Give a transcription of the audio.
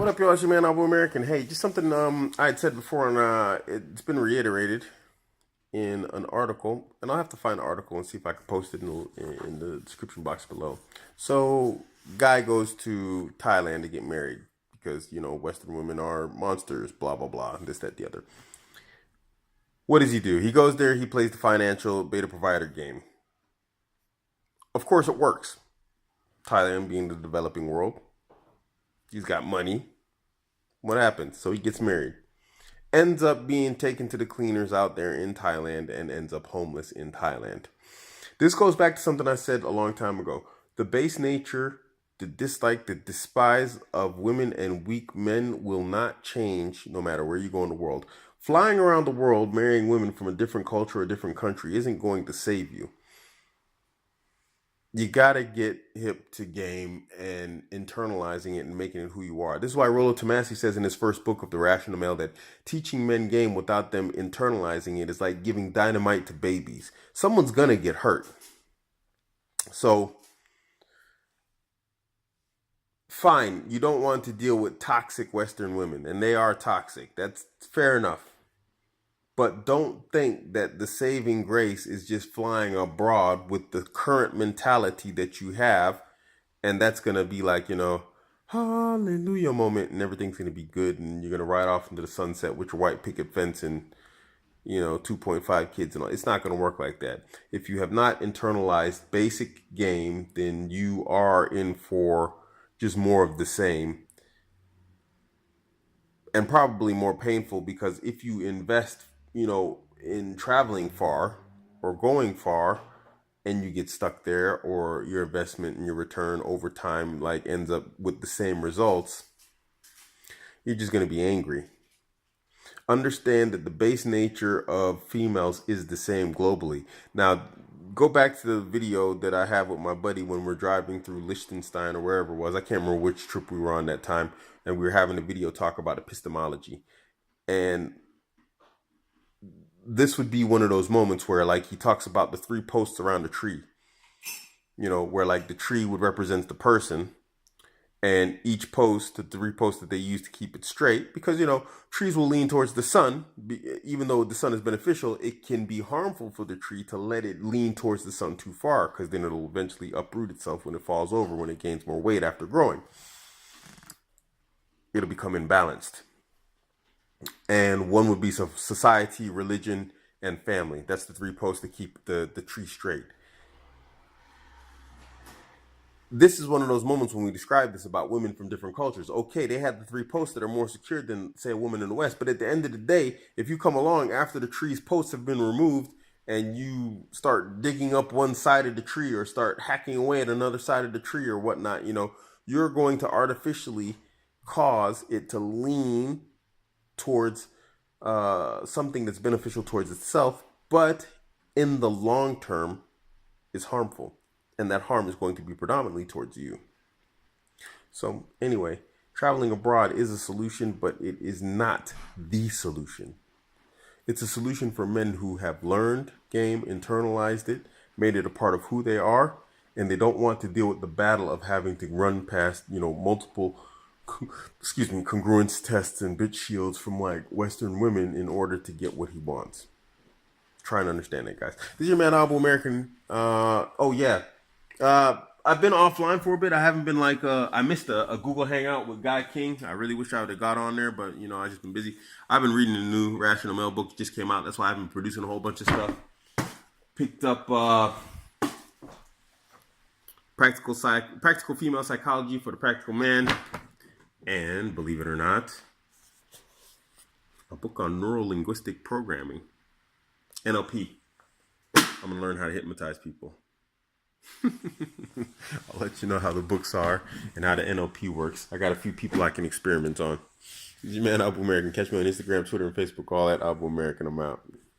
What up, y'all? It's your man, Abuamerican. Hey, just something I had said before, and it's been reiterated in an article, and I'll have to find the article and see if I can post it in the description box below. So, guy goes to Thailand to get married because, Western women are monsters, blah, blah, blah, this, that, the other. What does he do? He goes there, he plays the financial beta provider game. Of course, it works. Thailand being the developing world. He's got money. What happens? So he gets married. Ends up being taken to the cleaners out there in Thailand and ends up homeless in Thailand. This goes back to something I said a long time ago. The base nature, the dislike, the despise of women and weak men will not change no matter where you go in the world. Flying around the world, marrying women from a different culture or a different country isn't going to save you. You got to get hip to game and internalizing it and making it who you are. This is why Rollo Tomassi says in his first book of The Rational Male that teaching men game without them internalizing it is like giving dynamite to babies. Someone's going to get hurt. So, fine, you don't want to deal with toxic Western women, and they are toxic. That's fair enough. But don't think that the saving grace is just flying abroad with the current mentality that you have. And that's going to be like, hallelujah moment and everything's going to be good. And you're going to ride off into the sunset with your white picket fence and, 2.5 kids and all. It's not going to work like that. If you have not internalized basic game, then you are in for just more of the same. And probably more painful because if you invest in traveling far or going far and you get stuck there or your investment and your return over time ends up with the same results, you're just going to be angry. Understand that the base nature of females is the same globally. Now, go back to the video that I have with my buddy when we're driving through Liechtenstein or wherever it was. I can't remember which trip we were on that time. And we were having a video talk about epistemology. And this would be one of those moments where he talks about the 3 posts around the tree, where the tree would represent the person and each post, the 3 posts that they use to keep it straight, because, trees will lean towards the sun. Even though the sun is beneficial, it can be harmful for the tree to let it lean towards the sun too far because then it'll eventually uproot itself when it falls over, when it gains more weight after growing. It'll become imbalanced. And one would be society, religion, and family. That's the 3 posts that keep the tree straight. This is one of those moments when we describe this about women from different cultures. Okay, they had the 3 posts that are more secured than, say, a woman in the West. But at the end of the day, if you come along after the tree's posts have been removed and you start digging up one side of the tree or start hacking away at another side of the tree or whatnot, you're going to artificially cause it to lean towards something that's beneficial towards itself, but in the long term is harmful. And that harm is going to be predominantly towards you. So anyway, traveling abroad is a solution, but it is not the solution. It's a solution for men who have learned game, internalized it, made it a part of who they are, and they don't want to deal with the battle of having to run past, multiple congruence tests and bit shields from Western women in order to get what he wants. Try and understand that, guys. This is your man, Abuamerican. I've been offline for a bit. I haven't been I missed a Google Hangout with Guy King. I really wish I would have got on there, but I just been busy. I've been reading the new Rational Male book. It just came out. That's why I've been producing a whole bunch of stuff. Picked up practical female psychology for the practical man. And, believe it or not, a book on neuro-linguistic programming. NLP. I'm going to learn how to hypnotize people. I'll let you know how the books are and how the NLP works. I got a few people I can experiment on. This is your man, Abuamerican. Catch me on Instagram, Twitter, and Facebook, all at Abuamerican. I'm out.